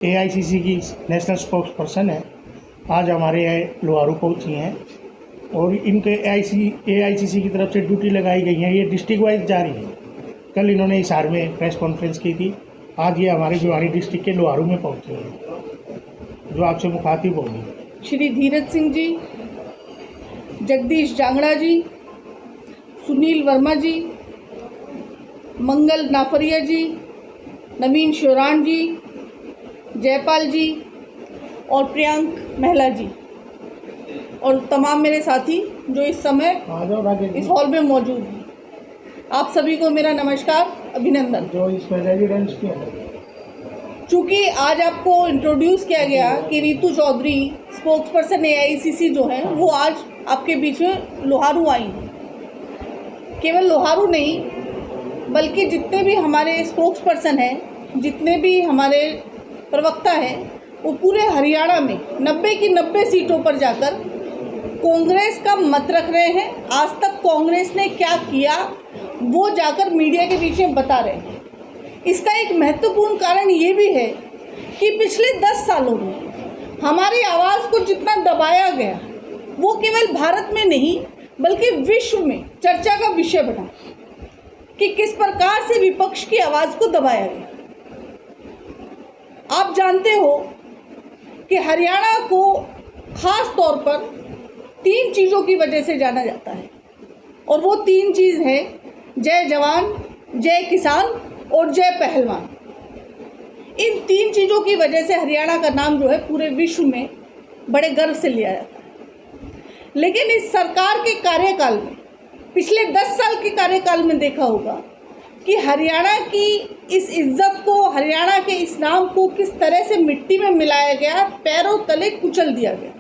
AICC की national spokes person है, आज हमारे यहाँ लोहारू पहुँची हैं और इनके एआईसीसी की तरफ से ड्यूटी लगाई गई है। ये डिस्ट्रिक्ट वाइज जारी है। कल इन्होंने हिसार में प्रेस कॉन्फ्रेंस की थी, आज ये हमारे भिवानी डिस्ट्रिक्ट के लोहारू में पहुँचे हैं, जो आपसे मुखातिब होंगे। श्री धीरज सिंह जी, जगदीश जांगड़ा जी, सुनील वर्मा जी, मंगल नाफरिया जी, नवीन शोरान जी, जयपाल जी और प्रियांक महिला जी और तमाम मेरे साथी जो इस समय इस हॉल में मौजूद हैं, आप सभी को मेरा नमस्कार, अभिनंदन। जो इसमें रेजिडेंट्स किया, चूँकि आज आपको इंट्रोड्यूस किया गया कि Ritu Chaudhary spokesperson AICC जो है वो आज आपके बीच में लोहारू आई हैं। केवल लोहारू नहीं बल्कि जितने भी हमारे स्पोक्स पर्सन हैं, जितने भी हमारे प्रवक्ता हैं, वो पूरे हरियाणा में 90 की 90 सीटों पर जाकर कांग्रेस का मत रख रहे हैं। आज तक कांग्रेस ने क्या किया वो जाकर मीडिया के बीच में बता रहे हैं। इसका एक महत्वपूर्ण कारण ये भी है कि पिछले 10 सालों में हमारी आवाज़ को जितना दबाया गया वो केवल भारत में नहीं बल्कि विश्व में चर्चा का विषय बना कि किस प्रकार से विपक्ष की आवाज़ को दबाया गया। आप जानते हो कि हरियाणा को खास तौर पर 3 चीज़ों की वजह से जाना जाता है और वो 3 चीज़ है जय जवान, जय किसान और जय पहलवान। इन 3 चीज़ों की वजह से हरियाणा का नाम जो है पूरे विश्व में बड़े गर्व से लिया जाता है। लेकिन इस सरकार के कार्यकाल में, पिछले 10 साल के कार्यकाल में देखा होगा कि हरियाणा की इस इज्जत को, हरियाणा के इस नाम को किस तरह से मिट्टी में मिलाया गया, पैरों तले कुचल दिया गया।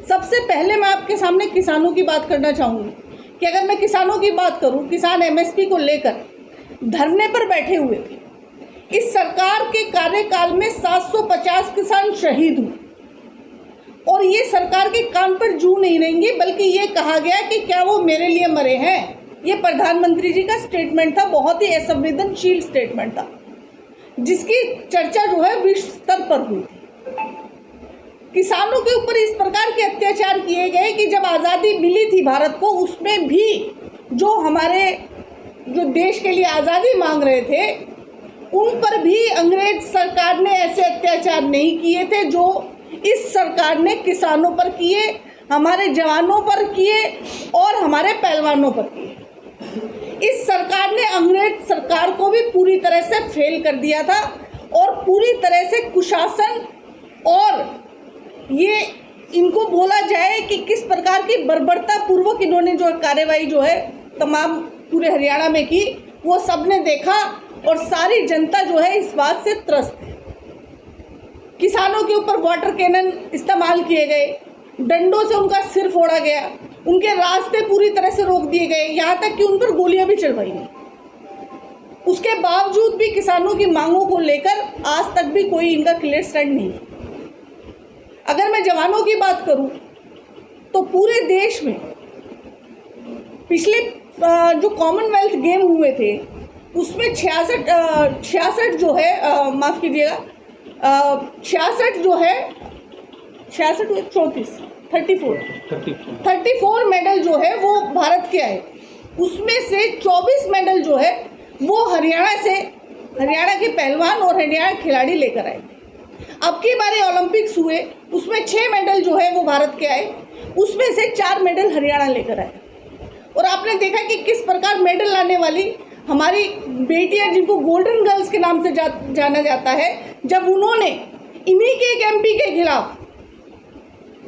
सबसे पहले मैं आपके सामने किसानों की बात करना चाहूँगी कि अगर मैं किसानों की बात करूँ, किसान एमएसपी को लेकर धरने पर बैठे हुए थे। इस सरकार के कार्यकाल में 750 किसान शहीद हुए और ये सरकार के कान पर जू नहीं रहेंगी, बल्कि ये कहा गया कि क्या वो मेरे लिए मरे हैं। ये प्रधानमंत्री जी का स्टेटमेंट था, बहुत ही असंवेदनशील स्टेटमेंट था, जिसकी चर्चा जो है विश्व स्तर पर हुई थी। किसानों के ऊपर इस प्रकार के अत्याचार किए गए कि जब आज़ादी मिली थी भारत को, उसमें भी जो हमारे जो देश के लिए आज़ादी मांग रहे थे उन पर भी अंग्रेज सरकार ने ऐसे अत्याचार नहीं किए थे जो इस सरकार ने किसानों पर किए, हमारे जवानों पर किए और हमारे पहलवानों पर किए। इस सरकार ने अंग्रेज सरकार को भी पूरी तरह से फेल कर दिया था और पूरी तरह से कुशासन और ये इनको बोला जाए कि किस प्रकार की बर्बरता पूर्वक इन्होंने जो कार्रवाई जो है तमाम पूरे हरियाणा में की, वो सब ने देखा और सारी जनता जो है इस बात से त्रस्त है। किसानों के ऊपर वाटर कैनन इस्तेमाल किए गए, डंडों से उनका सिर फोड़ा गया, उनके रास्ते पूरी तरह से रोक दिए गए, यहाँ तक कि उन पर गोलियां भी चलवाई गई। उसके बावजूद भी किसानों की मांगों को लेकर आज तक भी कोई इनका क्लियर स्टैंड नहीं है। अगर मैं जवानों की बात करूं तो पूरे देश में पिछले जो कॉमनवेल्थ गेम हुए थे उसमें 66 जो है माफ़ कीजिएगा 66 जो है 34 मेडल जो है वो भारत के आए। उसमें से 24 मेडल जो है वो हरियाणा के पहलवान और हरियाणा खिलाड़ी लेकर आए। अब की बारे ओलंपिक्स हुए, उसमें 6 मेडल जो है वो भारत के आए, उसमें से 4 मेडल हरियाणा लेकर आए। और आपने देखा कि किस प्रकार मेडल लाने वाली हमारी बेटियां, जिनको गोल्डन गर्ल्स के नाम से जाना जाता है, जब उन्होंने इन्हीं के एक एमपी के खिलाफ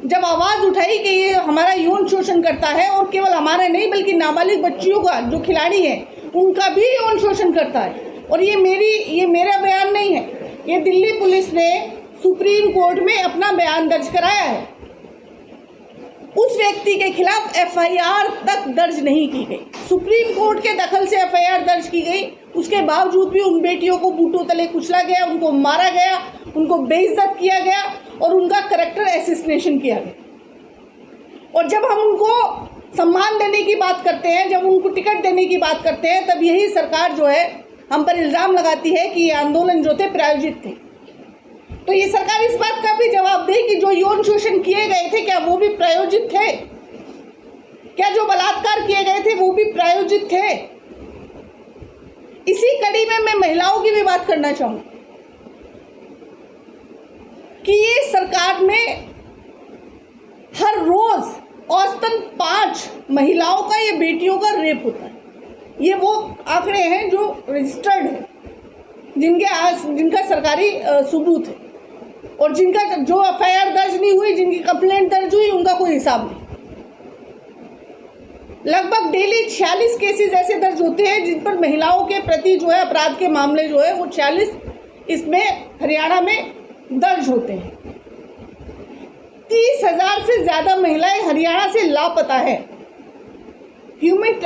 जब आवाज़ उठाई कि ये हमारा यौन शोषण करता है और केवल हमारा नहीं बल्कि नाबालिग बच्चियों का जो खिलाड़ी हैं उनका भी यौन शोषण करता है। और ये मेरा बयान नहीं है, ये दिल्ली पुलिस ने सुप्रीम कोर्ट में अपना बयान दर्ज कराया है। उस व्यक्ति के खिलाफ एफआईआर तक दर्ज नहीं की गई। सुप्रीम कोर्ट के दखल से एफआईआर दर्ज की गई, उसके बावजूद भी उन बेटियों को बूटों तले कुचला गया, उनको मारा गया, उनको बेइज्जत किया गया और उनका कैरेक्टर असैसिनेशन किया गया। और जब हम उनको सम्मान देने की बात करते हैं, जब उनको टिकट देने की बात करते हैं, तब यही सरकार जो है हम पर इल्ज़ाम लगाती है कि ये आंदोलन जो थे प्रायोजित थे। तो ये सरकार इस बात का भी जवाब दे कि जो यौन शोषण किए गए थे क्या वो भी प्रायोजित थे, क्या जो बलात्कार किए गए थे वो भी प्रायोजित थे। इसी कड़ी में मैं महिलाओं की भी बात करना चाहूँगी कि ये सरकार में हर रोज औसतन 5 महिलाओं का, ये बेटियों का रेप होता है। ये वो आंकड़े हैं जो रजिस्टर्ड है, जिनका सरकारी सबूत है, और जिनका जो एफआईआर दर्ज नहीं हुई, जिनकी कंप्लेंट दर्ज हुई, उनका कोई हिसाब नहीं। लगभग डेली 46 केसेस ऐसे दर्ज होते हैं जिन पर महिलाओं के प्रति जो है अपराध के मामले जो है वो 46 इसमें हरियाणा में दर्ज होते हैं। 30,000 से ज़्यादा महिलाएं हरियाणा से लापता है। ह्यूमन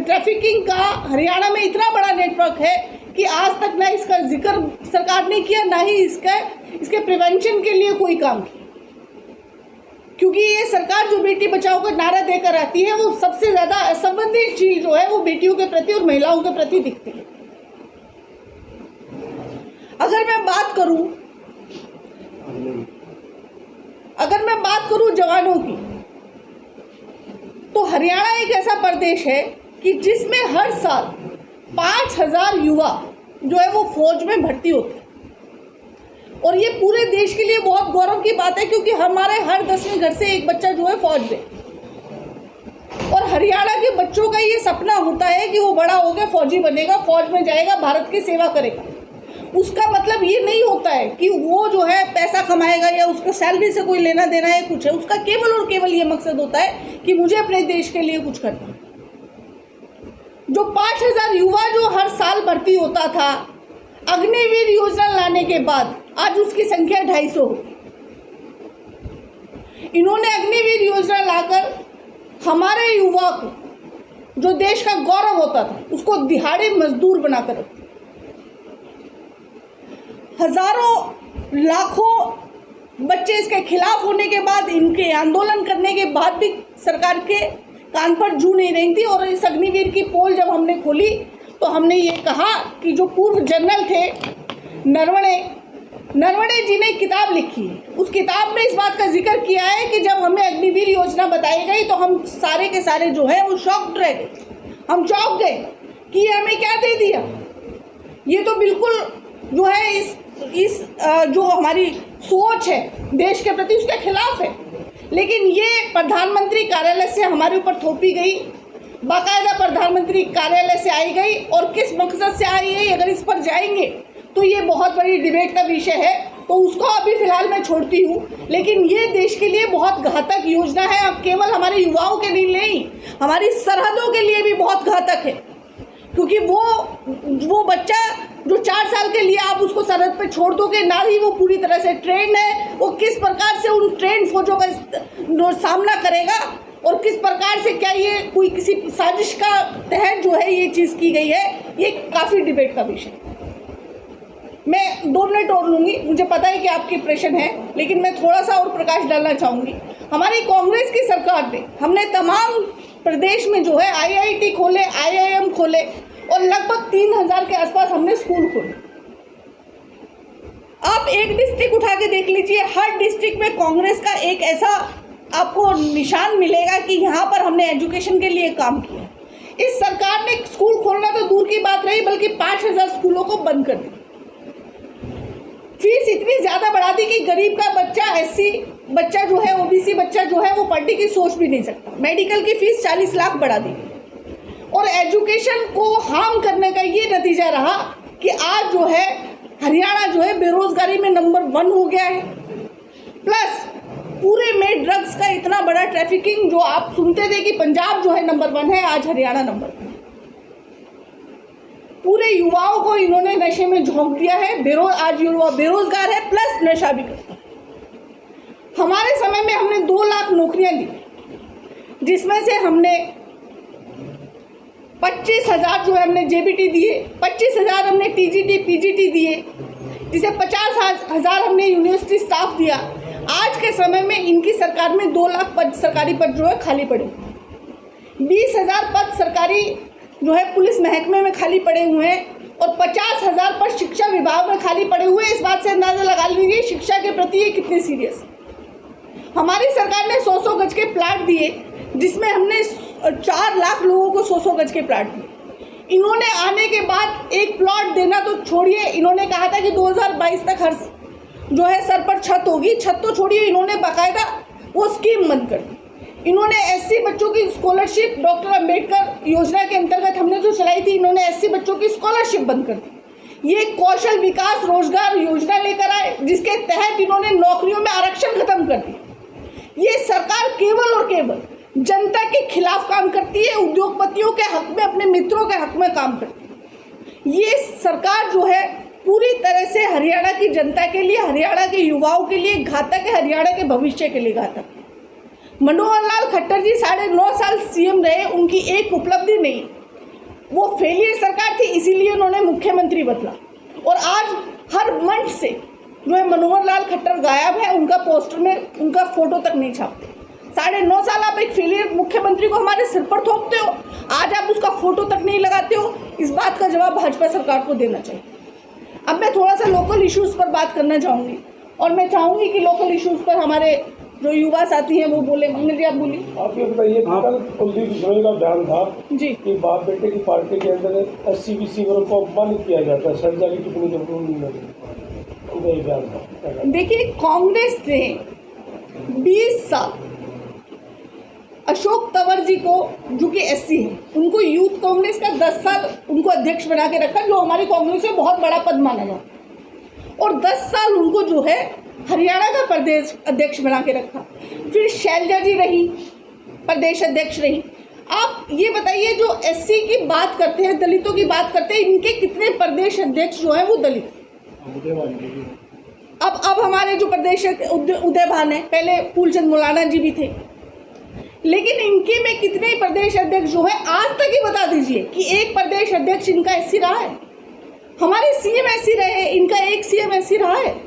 ट्रैफिकिंग का हरियाणा में इतना बड़ा नेटवर्क है कि आज तक ना इसका जिक्र सरकार ने किया, ना ही इसके प्रिवेंशन के लिए कोई काम किया। क्योंकि ये सरकार जो बेटी बचाओ का नारा देकर आती है वो सबसे ज़्यादा असंवेदनशील जो है वो बेटियों के प्रति और महिलाओं के प्रति दिखती है। अगर मैं बात करूं जवानों की, तो हरियाणा एक ऐसा प्रदेश है कि जिसमें हर साल 5,000 युवा जो है वो फौज में भर्ती होते हैं। और ये पूरे देश के लिए बहुत गौरव की बात है, क्योंकि हमारे हर 10वें घर से एक बच्चा जो है फौज में। और हरियाणा के बच्चों का ये सपना होता है कि वो बड़ा होकर फौजी बनेगा, फौज में जाएगा, भारत की सेवा करेगा। उसका मतलब ये नहीं होता है कि वो जो है पैसा कमाएगा या उसको सैलरी से कोई लेना देना है कुछ है। उसका केवल और केवल ये मकसद होता है कि मुझे अपने देश के लिए कुछ करना है। जो 5,000 युवा जो हर साल भर्ती होता था, अग्निवीर योजना लाने के बाद आज उसकी संख्या 250 हो। इन्होंने अग्निवीर योजना लाकर हमारे युवा को जो देश का गौरव होता था उसको दिहाड़ी मजदूर बनाकर रखा। हजारों लाखों बच्चे इसके खिलाफ होने के बाद, इनके आंदोलन करने के बाद भी सरकार के कान पर जू नहीं रही थी। और इस अग्निवीर की पोल जब हमने खोली तो हमने ये कहा कि जो पूर्व जनरल थे नरवणे जी ने किताब लिखी है। उस किताब में इस बात का जिक्र किया है कि जब हमें अग्निवीर योजना बताई गई तो हम सारे के सारे जो है वो शॉक्ड रह गए। हम चौंक गए कि ये हमें क्या दे दिया। ये तो बिल्कुल जो है इस जो हमारी सोच है देश के प्रति उसके खिलाफ है। लेकिन ये प्रधानमंत्री कार्यालय से हमारे ऊपर थोपी गई, बाकायदा प्रधानमंत्री कार्यालय से आई गई। और किस मकसद से आई है, अगर इस पर जाएंगे तो ये बहुत बड़ी डिबेट का विषय है, तो उसको अभी फिलहाल मैं छोड़ती हूँ। लेकिन ये देश के लिए बहुत घातक योजना है। अब केवल हमारे युवाओं के लिए नहीं, हमारी सरहदों के लिए भी बहुत घातक है। क्योंकि वो बच्चा जो 4 साल के लिए आप उसको सरहद पे छोड़ दोगे, ना ही वो पूरी तरह से ट्रेंड है, वो किस प्रकार से उन ट्रेंड फौजों का सामना करेगा और किस प्रकार से, क्या ये कोई किसी साजिश का तहत जो है ये चीज़ की गई है, ये काफ़ी डिबेट का विषय है। मैं 2 मिनट और लूँगी, मुझे पता है कि आपकी प्रेशर है, लेकिन मैं थोड़ा सा और प्रकाश डालना चाहूँगी। हमारी कांग्रेस की सरकार ने हमने तमाम प्रदेश में जो है IIT खोले, IIM खोले और लगभग 3,000 के आसपास हमने स्कूल खोले। आप एक डिस्ट्रिक्ट उठा के देख लीजिए, हर डिस्ट्रिक्ट में कांग्रेस का एक ऐसा आपको निशान मिलेगा कि यहाँ पर हमने एजुकेशन के लिए काम किया। इस सरकार ने स्कूल खोलना तो दूर की बात रही, बल्कि 5,000 स्कूलों को बंद कर दिया। फीस इतनी ज़्यादा बढ़ा दी कि गरीब का बच्चा, SC बच्चा जो है, OBC बच्चा जो है वो पढ़ने की सोच भी नहीं सकता। मेडिकल की फीस 40 लाख बढ़ा दी और एजुकेशन को हार्म करने का ये नतीजा रहा कि आज जो है हरियाणा जो है बेरोजगारी में नंबर 1 हो गया है। प्लस पूरे में ड्रग्स का इतना बड़ा ट्रैफिकिंग, जो आप सुनते थे कि पंजाब जो है नंबर 1 है, आज हरियाणा नंबर 1। पूरे युवाओं को इन्होंने नशे में झोंक दिया है। आज युवा बेरोजगार है, प्लस नशा भी करता है। हमारे समय में हमने 2 लाख नौकरियां दी, जिसमें से हमने 25,000 जो है हमने JBT दिए, 25,000 हमने TGT PGT दिए, जिसे 50,000 हमने यूनिवर्सिटी स्टाफ दिया। आज के समय में इनकी सरकार में 2 लाख पद, सरकारी पद जो है खाली पड़े। 20,000 पद सरकारी जो है पुलिस महकमे में खाली पड़े हुए हैं। और 50,000 पर शिक्षा विभाग में खाली पड़े हुए, इस बात से अंदाजा लगा लीजिए शिक्षा के प्रति ये कितने सीरियस है। हमारी सरकार ने 100-100 गज के प्लाट दिए, जिसमें हमने 4 लाख लोगों को 100-100 गज के प्लाट दिए। इन्होंने आने के बाद एक प्लॉट देना तो छोड़िए, इन्होंने कहा था कि 2022 तक हर जो है सर पर छत होगी। छत तो छोड़िए, इन्होंने बाकायदा वो स्कीम बंद कर दी। इन्होंने एससी बच्चों की स्कॉलरशिप डॉक्टर अंबेडकर योजना के अंतर्गत हमने जो चलाई थी, इन्होंने एससी बच्चों की स्कॉलरशिप बंद कर दी। ये कौशल विकास रोजगार योजना लेकर आए, जिसके तहत इन्होंने नौकरियों में आरक्षण खत्म कर दिया। ये सरकार केवल और केवल जनता के खिलाफ काम करती है, उद्योगपतियों के हक में, अपने मित्रों के हक में काम करती है। ये सरकार जो है पूरी तरह से हरियाणा की जनता के लिए, हरियाणा के युवाओं के लिए घातक है, हरियाणा के भविष्य के लिए घातक है। मनोहर लाल खट्टर जी 9.5 साल सीएम रहे, उनकी एक उपलब्धि नहीं, वो फेलियर सरकार थी, इसीलिए उन्होंने मुख्यमंत्री बदला। और आज हर मंच से जो है मनोहर लाल खट्टर गायब है, उनका पोस्टर में उनका फोटो तक नहीं छापते। 9.5 साल आप एक फेलियर मुख्यमंत्री को हमारे सिर पर थोपते हो, आज आप उसका फोटो तक नहीं लगाते हो। इस बात का जवाब भाजपा सरकार को देना चाहिए। अब मैं थोड़ा सा लोकल इश्यूज़ पर बात करना चाहूँगी, और मैं चाहूँगी कि लोकल इश्यूज़ पर हमारे जो युवा साथी हैं वो बोले। मंगल जी आप बोलिए। आप ये बताइए, कल कुलदीप बिश्नोई का बयान था जी कि बाप बेटे की पार्टी के अंदर SC-BC वर्ग को अपमानित किया जाता है, सजा की टिप्पणी जब उनका ये बयान था। देखिए, कांग्रेस ने 20 साल अशोक तंवर जी को, जो कि SC है, उनको यूथ कांग्रेस का 10 साल उनको अध्यक्ष बना के रखा, जो हमारी कांग्रेस में बहुत बड़ा पद माना जाता, और 10 साल उनको जो है हरियाणा का प्रदेश अध्यक्ष बना के रखा। फिर शैलजा जी रही, प्रदेश अध्यक्ष रही। आप ये बताइए, जो SC की बात करते हैं, दलितों की बात करते हैं, इनके कितने प्रदेश अध्यक्ष जो हैं वो दलित? अब हमारे जो प्रदेश उदय भान है, पहले फूलचंद मुलाना जी भी थे, लेकिन इनके में कितने प्रदेश अध्यक्ष जो है आज तक ही बता दीजिए कि एक प्रदेश अध्यक्ष इनका SC रहा है? हमारे CM SC रहे, इनका एक CM SC रहा है।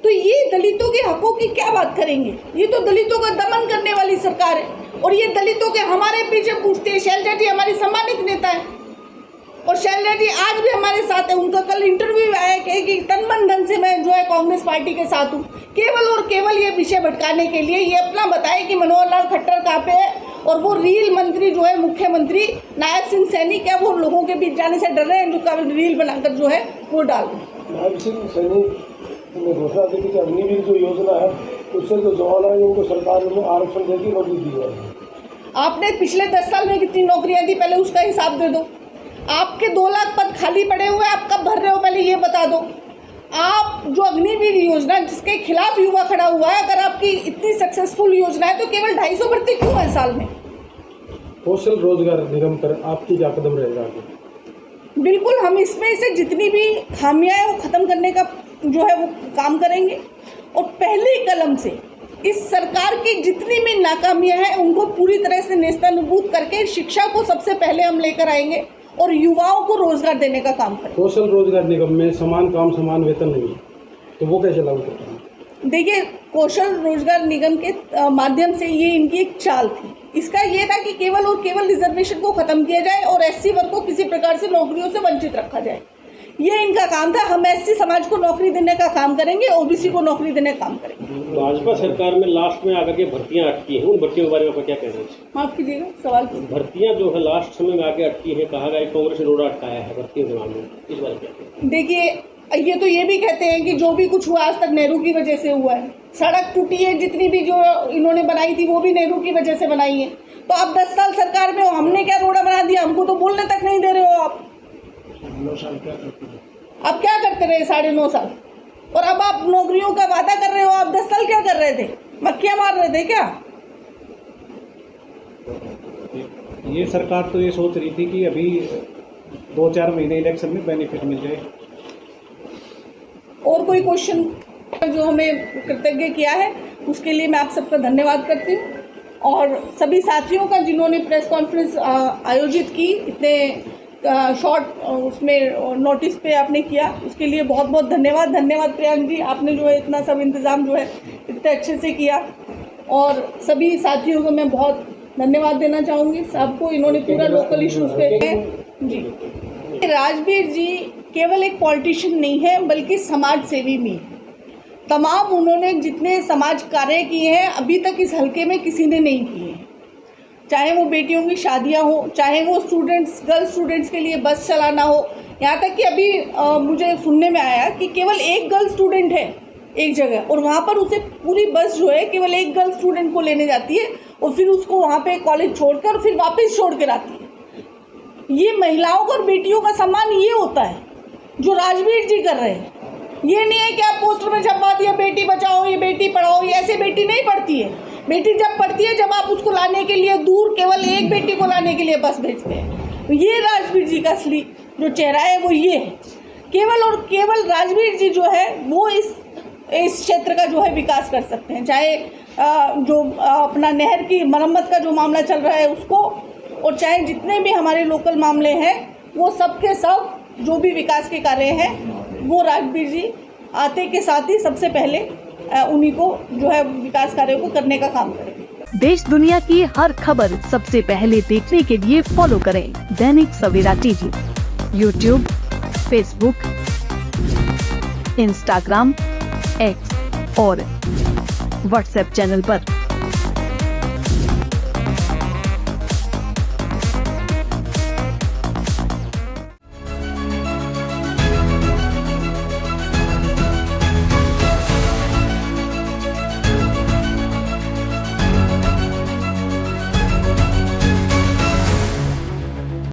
तो ये दलितों के हकों की क्या बात करेंगे? ये तो दलितों का दमन करने वाली सरकार है, और ये दलितों के हमारे पीछे पूछते हैं। शैलजा जी हमारी सम्मानित नेता है, और शैलजा जी आज भी हमारे साथ है। उनका कल इंटरव्यू आया कि तन मन धन से मैं जो है कांग्रेस पार्टी के साथ हूँ, केवल और केवल ये विषय भटकाने के लिए। ये अपना बताए कि मनोहर लाल खट्टर कहाँ पे है, और वो रील मंत्री जो है मुख्यमंत्री नायब सिंह सैनी, क्या वो लोगों के बीच जाने से डर रहे हैं, जो रील बनाकर जो है वो डाल रहे हैं? नायब सिंह सैनी ने घोषणा दी कि अग्निवीर जो योजना है, उससे जो जवान आए उनको सरकार ने आरक्षण देकर नौकरी दी है। आपने पिछले 10 साल में कितनी नौकरियां दी, पहले उसका हिसाब दे दो। आपके 2 लाख पद खाली पड़े हुए हैं, आप कब भर रहे हो पहले ये बता दो। आप जो अग्निवीर योजना जिसके खिलाफ युवा खड़ा हुआ है, अगर आपकी इतनी सक्सेसफुल योजना है तो केवल 250 भर्ती क्यों है साल में? कौशल रोजगार निगम पर आपकी क्या कदम रहेगा आगे? बिल्कुल, हम इसमें से जितनी भी खामियां हैं वो ख़त्म करने का जो है वो काम करेंगे, और पहले कलम से इस सरकार की जितनी भी नाकामियां हैं उनको पूरी तरह से नेस्तनाबूद करके शिक्षा को सबसे पहले हम लेकर आएंगे और युवाओं को रोजगार देने का काम करेंगे। कौशल रोजगार निगम में समान काम समान वेतन नहीं है, तो वो कैसे लागू करते हैं? देखिए, कौशल रोजगार निगम के माध्यम से ये इनकी एक चाल थी। इसका ये था कि केवल और केवल रिजर्वेशन को ख़त्म किया जाए और SC वर्ग को किसी प्रकार से नौकरियों से वंचित रखा जाए, ये इनका काम था। हम SC समाज को नौकरी देने का काम करेंगे, OBC को नौकरी देने का काम करेंगे। भाजपा सरकार में लास्ट में आकर के भर्तियां अटकी हैं, उन भर्तियों के बारे में आपका क्या कहना है? माफ कीजिएगा, सवाल भर्तियां जो है लास्ट समय में आके अटकी है, कहा गया कांग्रेस ने रोड़ा अटकाया है भर्तियों के मामले में, इस बारे में क्या? देखिए, ये तो ये भी कहते हैं कि जो भी कुछ हुआ आज तक नेहरू की वजह से हुआ है। सड़क टूटी है, जितनी भी जो इन्होंने बनाई थी वो भी नेहरू की वजह से बनाई है। तो अब 10 साल सरकार में हो, हमने क्या रोड़ा बना दिया? हमको तो बोलने तक नहीं दे रहे हो आप। 9 साल क्या करते थे? अब क्या करते रहे 9.5 साल? और अब आप नौकरियों का वादा कर रहे हो। आप 10 साल क्या कर रहे थे? मक्खियां मार रहे थे क्या? ये सरकार तो ये सोच रही थी कि अभी 2-4 महीने इलेक्शन में बेनिफिट मिल जाए। और कोई क्वेश्चन जो हमें कृतज्ञ किया है उसके लिए मैं आप सबका धन्यवाद करती हूँ, और सभी साथियों का जिन्होंने प्रेस कॉन्फ्रेंस आयोजित की, इतने शॉर्ट उसमें नोटिस पे आपने किया, उसके लिए बहुत बहुत धन्यवाद। धन्यवाद प्रियांक जी, आपने जो है इतना सब इंतज़ाम जो है इतने अच्छे से किया, और सभी साथियों को मैं बहुत धन्यवाद देना चाहूँगी। सबको इन्होंने पूरा लोकल इश्यूज़ पे जी राजवीर जी केवल एक पॉलिटिशियन नहीं है बल्कि समाज सेवी भी है। तमाम उन्होंने जितने समाज कार्य किए हैं अभी तक इस हलके में किसी ने नहीं किए हैं, चाहे वो बेटियों की शादियां हो, चाहे वो गर्ल्स स्टूडेंट्स के लिए बस चलाना हो। यहाँ तक कि अभी मुझे सुनने में आया कि केवल एक गर्ल स्टूडेंट है एक जगह और वहाँ पर उसे पूरी बस जो है केवल एक गर्ल स्टूडेंट को लेने जाती है और फिर उसको वहाँ पे कॉलेज छोड़कर फिर वापस छोड़ कर आती है। ये महिलाओं का और बेटियों का सम्मान ये होता है जो राजवीर जी कर रहे हैं। ये नहीं है कि आप पोस्टर में छपवा दिया बेटी बचाओ, ये बेटी पढ़ाओ, ये ऐसे बेटी नहीं पढ़ती है। बेटी जब पढ़ती है जब आप उसको लाने के लिए दूर केवल एक बेटी को लाने के लिए बस भेजते हैं। तो ये राजवीर जी का असली जो चेहरा है वो ये है। केवल और केवल राजवीर जी जो है वो इस क्षेत्र का जो है विकास कर सकते हैं, चाहे जो अपना नहर की मरम्मत का जो मामला चल रहा है उसको, और चाहे जितने भी हमारे लोकल मामले हैं वो सब के सब जो भी विकास के कार्य हैं वो राजवीर जी आते के साथ ही सबसे पहले उन्हीं को जो है विकास कार्यों को करने का काम करें। देश दुनिया की हर खबर सबसे पहले देखने के लिए फॉलो करें Dainik Savera TV, YouTube, Facebook, Instagram, X और व्हाट्सएप चैनल पर।